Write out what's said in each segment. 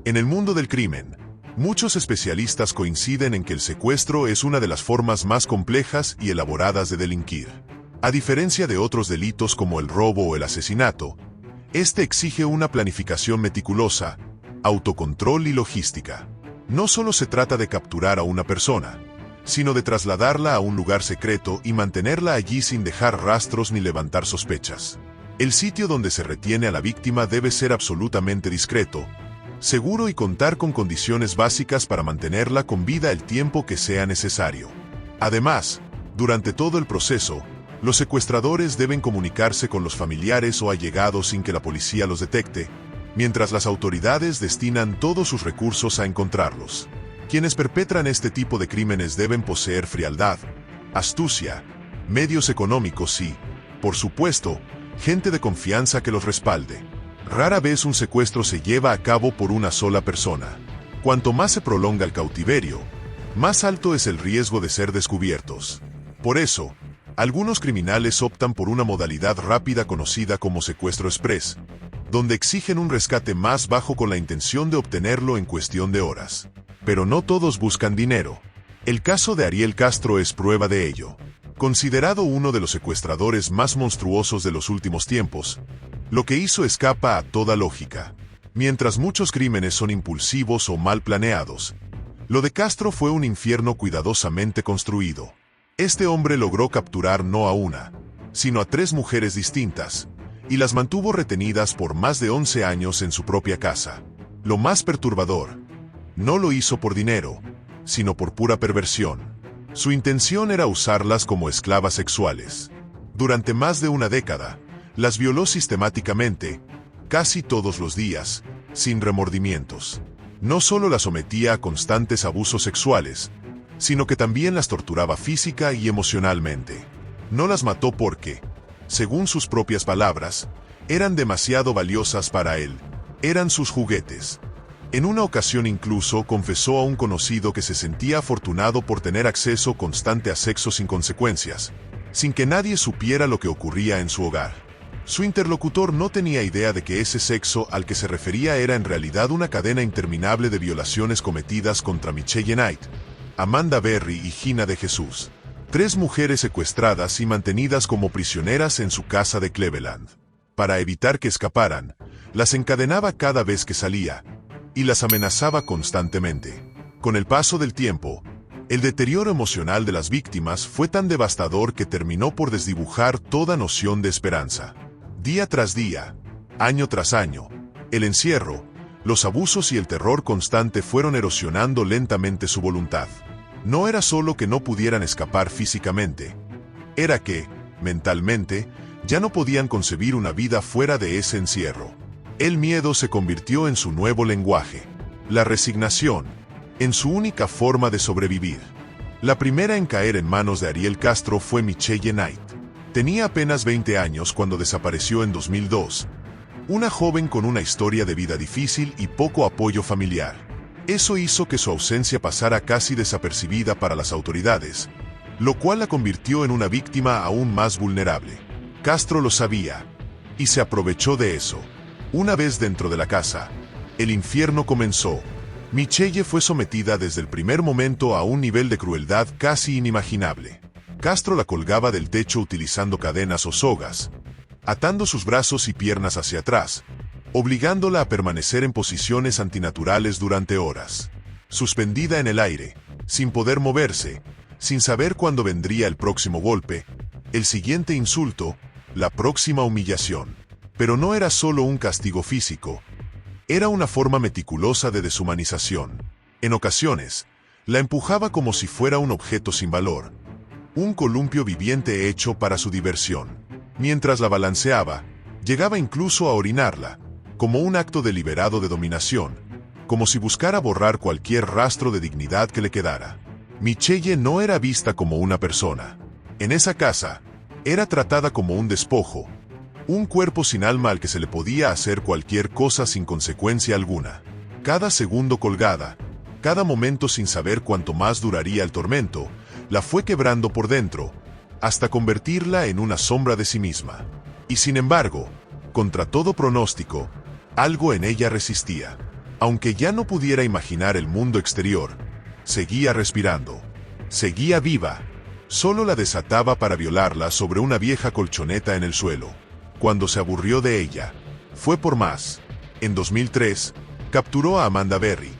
En el mundo del crimen, muchos especialistas coinciden en que el secuestro es una de las formas más complejas y elaboradas de delinquir. A diferencia de otros delitos como el robo o el asesinato, este exige una planificación meticulosa, autocontrol y logística. No solo se trata de capturar a una persona, sino de trasladarla a un lugar secreto y mantenerla allí sin dejar rastros ni levantar sospechas. El sitio donde se retiene a la víctima debe ser absolutamente discreto, seguro y contar con condiciones básicas para mantenerla con vida el tiempo que sea necesario. Además, durante todo el proceso, los secuestradores deben comunicarse con los familiares o allegados sin que la policía los detecte, mientras las autoridades destinan todos sus recursos a encontrarlos. Quienes perpetran este tipo de crímenes deben poseer frialdad, astucia, medios económicos y, por supuesto, gente de confianza que los respalde. Rara vez un secuestro se lleva a cabo por una sola persona. Cuanto más se prolonga el cautiverio, más alto es el riesgo de ser descubiertos. Por eso, algunos criminales optan por una modalidad rápida conocida como secuestro express, donde exigen un rescate más bajo con la intención de obtenerlo en cuestión de horas. Pero no todos buscan dinero. El caso de Ariel Castro es prueba de ello. Considerado uno de los secuestradores más monstruosos de los últimos tiempos, lo que hizo escapa a toda lógica. Mientras muchos crímenes son impulsivos o mal planeados, lo de Castro fue un infierno cuidadosamente construido. Este hombre logró capturar no a una, sino a 3 mujeres distintas, y las mantuvo retenidas por más de 11 años en su propia casa. Lo más perturbador, no lo hizo por dinero, sino por pura perversión. Su intención era usarlas como esclavas sexuales. Durante más de una década, las violó sistemáticamente, casi todos los días, sin remordimientos. No solo las sometía a constantes abusos sexuales, sino que también las torturaba física y emocionalmente. No las mató porque, según sus propias palabras, eran demasiado valiosas para él. Eran sus juguetes. En una ocasión incluso confesó a un conocido que se sentía afortunado por tener acceso constante a sexo sin consecuencias, sin que nadie supiera lo que ocurría en su hogar. Su interlocutor no tenía idea de que ese sexo al que se refería era en realidad una cadena interminable de violaciones cometidas contra Michelle Knight, Amanda Berry y Gina de Jesús, 3 mujeres secuestradas y mantenidas como prisioneras en su casa de Cleveland. Para evitar que escaparan, las encadenaba cada vez que salía, y las amenazaba constantemente. Con el paso del tiempo, el deterioro emocional de las víctimas fue tan devastador que terminó por desdibujar toda noción de esperanza. Día tras día, año tras año, el encierro, los abusos y el terror constante fueron erosionando lentamente su voluntad. No era solo que no pudieran escapar físicamente, era que, mentalmente, ya no podían concebir una vida fuera de ese encierro. El miedo se convirtió en su nuevo lenguaje. La resignación, en su única forma de sobrevivir. La primera en caer en manos de Ariel Castro fue Michelle Knight. Tenía apenas 20 años cuando desapareció en 2002. Una joven con una historia de vida difícil y poco apoyo familiar. Eso hizo que su ausencia pasara casi desapercibida para las autoridades, lo cual la convirtió en una víctima aún más vulnerable. Castro lo sabía, y se aprovechó de eso. Una vez dentro de la casa, el infierno comenzó. Michelle fue sometida desde el primer momento a un nivel de crueldad casi inimaginable. Castro la colgaba del techo utilizando cadenas o sogas, atando sus brazos y piernas hacia atrás, obligándola a permanecer en posiciones antinaturales durante horas. Suspendida en el aire, sin poder moverse, sin saber cuándo vendría el próximo golpe, el siguiente insulto, la próxima humillación. Pero no era solo un castigo físico, era una forma meticulosa de deshumanización. En ocasiones, la empujaba como si fuera un objeto sin valor, un columpio viviente hecho para su diversión. Mientras la balanceaba, llegaba incluso a orinarla, como un acto deliberado de dominación, como si buscara borrar cualquier rastro de dignidad que le quedara. Michelle no era vista como una persona. En esa casa, era tratada como un despojo, un cuerpo sin alma al que se le podía hacer cualquier cosa sin consecuencia alguna. Cada segundo colgada, cada momento sin saber cuánto más duraría el tormento, la fue quebrando por dentro, hasta convertirla en una sombra de sí misma. Y sin embargo, contra todo pronóstico, algo en ella resistía. Aunque ya no pudiera imaginar el mundo exterior, seguía respirando. Seguía viva. Solo la desataba para violarla sobre una vieja colchoneta en el suelo. Cuando se aburrió de ella, fue por más. En 2003, capturó a Amanda Berry,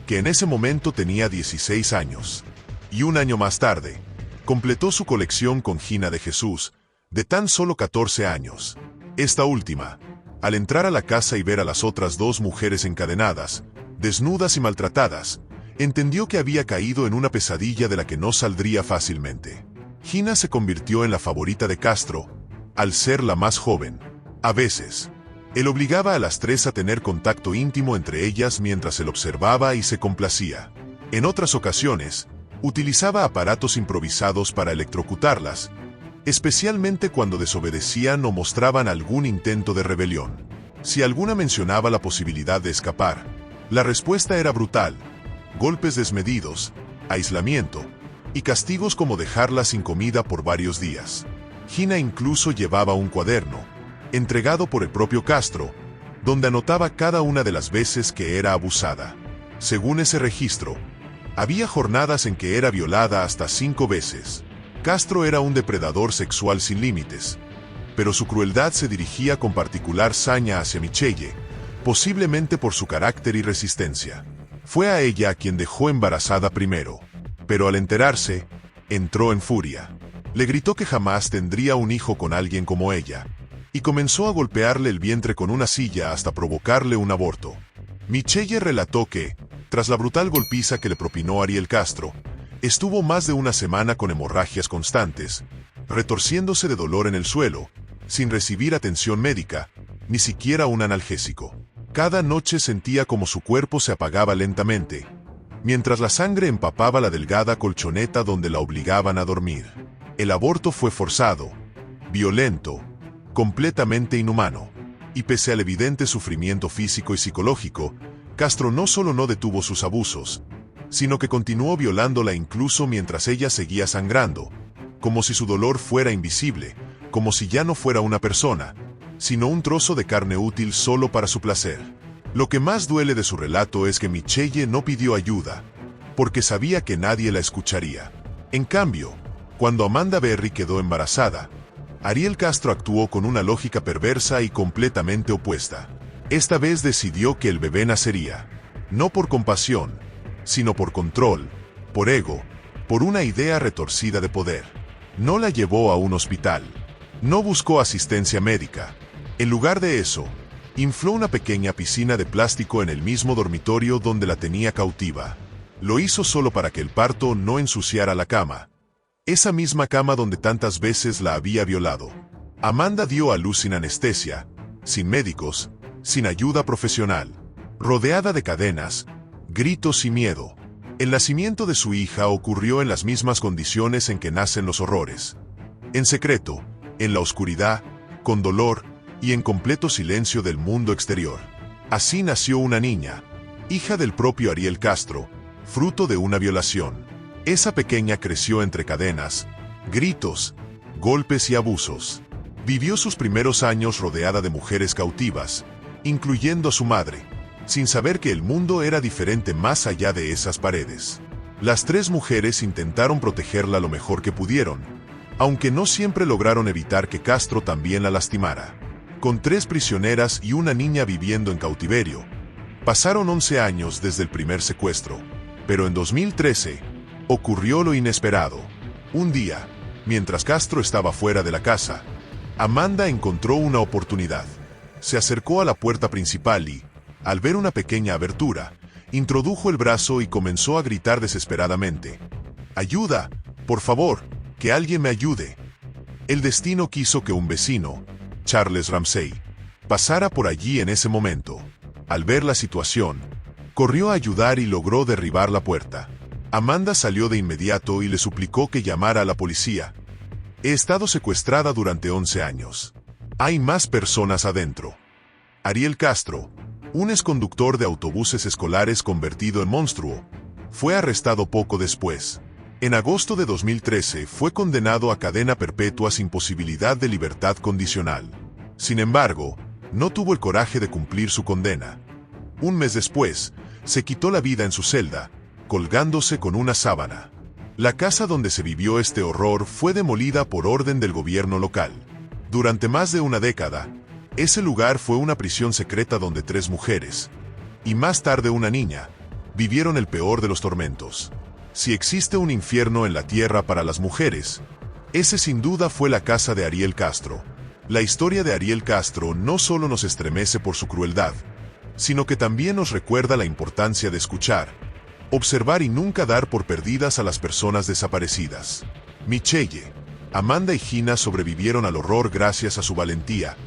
que en ese momento tenía 16 años. Y un año más tarde, completó su colección con Gina de Jesús, de tan solo 14 años. Esta última, al entrar a la casa y ver a las otras dos mujeres encadenadas, desnudas y maltratadas, entendió que había caído en una pesadilla de la que no saldría fácilmente. Gina se convirtió en la favorita de Castro, al ser la más joven. A veces, él obligaba a las tres a tener contacto íntimo entre ellas mientras él observaba y se complacía. En otras ocasiones, utilizaba aparatos improvisados para electrocutarlas, especialmente cuando desobedecían o mostraban algún intento de rebelión. Si alguna mencionaba la posibilidad de escapar, la respuesta era brutal: golpes desmedidos, aislamiento y castigos como dejarla sin comida por varios días. Gina incluso llevaba un cuaderno, entregado por el propio Castro, donde anotaba cada una de las veces que era abusada. Según ese registro, había jornadas en que era violada hasta 5 veces. Castro era un depredador sexual sin límites, pero su crueldad se dirigía con particular saña hacia Michelle, posiblemente por su carácter y resistencia. Fue a ella a quien dejó embarazada primero, pero al enterarse, entró en furia. Le gritó que jamás tendría un hijo con alguien como ella, y comenzó a golpearle el vientre con una silla hasta provocarle un aborto. Michelle relató que, tras la brutal golpiza que le propinó Ariel Castro, estuvo más de una semana con hemorragias constantes, retorciéndose de dolor en el suelo, sin recibir atención médica, ni siquiera un analgésico. Cada noche sentía como su cuerpo se apagaba lentamente, mientras la sangre empapaba la delgada colchoneta donde la obligaban a dormir. El aborto fue forzado, violento, completamente inhumano, y pese al evidente sufrimiento físico y psicológico, Castro no solo no detuvo sus abusos, sino que continuó violándola incluso mientras ella seguía sangrando, como si su dolor fuera invisible, como si ya no fuera una persona, sino un trozo de carne útil solo para su placer. Lo que más duele de su relato es que Michelle no pidió ayuda, porque sabía que nadie la escucharía. En cambio, cuando Amanda Berry quedó embarazada, Ariel Castro actuó con una lógica perversa y completamente opuesta. Esta vez decidió que el bebé nacería, no por compasión, sino por control, por ego, por una idea retorcida de poder. No la llevó a un hospital. No buscó asistencia médica. En lugar de eso, infló una pequeña piscina de plástico en el mismo dormitorio donde la tenía cautiva. Lo hizo solo para que el parto no ensuciara la cama. Esa misma cama donde tantas veces la había violado. Amanda dio a luz sin anestesia, sin médicos, sin ayuda profesional, rodeada de cadenas, gritos y miedo. El nacimiento de su hija ocurrió en las mismas condiciones en que nacen los horrores. En secreto, en la oscuridad, con dolor y en completo silencio del mundo exterior. Así nació una niña, hija del propio Ariel Castro, fruto de una violación. Esa pequeña creció entre cadenas, gritos, golpes y abusos. Vivió sus primeros años rodeada de mujeres cautivas, incluyendo a su madre, sin saber que el mundo era diferente más allá de esas paredes. Las tres mujeres intentaron protegerla lo mejor que pudieron, aunque no siempre lograron evitar que Castro también la lastimara. Con 3 prisioneras y una niña viviendo en cautiverio, pasaron 11 años desde el primer secuestro, pero en 2013 ocurrió lo inesperado. Un día, mientras Castro estaba fuera de la casa, Amanda encontró una oportunidad. Se acercó a la puerta principal y, al ver una pequeña abertura, introdujo el brazo y comenzó a gritar desesperadamente: «¡Ayuda! ¡Por favor! ¡Que alguien me ayude!». El destino quiso que un vecino, Charles Ramsey, pasara por allí en ese momento. Al ver la situación, corrió a ayudar y logró derribar la puerta. Amanda salió de inmediato y le suplicó que llamara a la policía. «He estado secuestrada durante 11 años. Hay más personas adentro». Ariel Castro, un exconductor de autobuses escolares convertido en monstruo, fue arrestado poco después. En agosto de 2013 fue condenado a cadena perpetua sin posibilidad de libertad condicional. Sin embargo, no tuvo el coraje de cumplir su condena. Un mes después, se quitó la vida en su celda, colgándose con una sábana. La casa donde se vivió este horror fue demolida por orden del gobierno local. Durante más de una década, ese lugar fue una prisión secreta donde 3 mujeres, y más tarde una niña, vivieron el peor de los tormentos. Si existe un infierno en la tierra para las mujeres, ese sin duda fue la casa de Ariel Castro. La historia de Ariel Castro no solo nos estremece por su crueldad, sino que también nos recuerda la importancia de escuchar, observar y nunca dar por perdidas a las personas desaparecidas. Michelle, Amanda y Gina sobrevivieron al horror gracias a su valentía,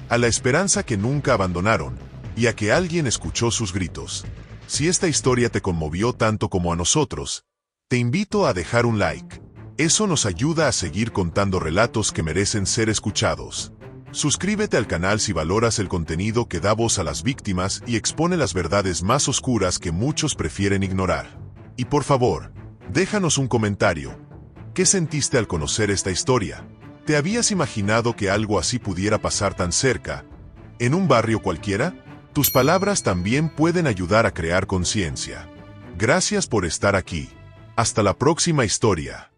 a la esperanza que nunca abandonaron, y a que alguien escuchó sus gritos. Si esta historia te conmovió tanto como a nosotros, te invito a dejar un like. Eso nos ayuda a seguir contando relatos que merecen ser escuchados. Suscríbete al canal si valoras el contenido que da voz a las víctimas y expone las verdades más oscuras que muchos prefieren ignorar. Y por favor, déjanos un comentario. ¿Qué sentiste al conocer esta historia? ¿Te habías imaginado que algo así pudiera pasar tan cerca, en un barrio cualquiera? Tus palabras también pueden ayudar a crear conciencia. Gracias por estar aquí. Hasta la próxima historia.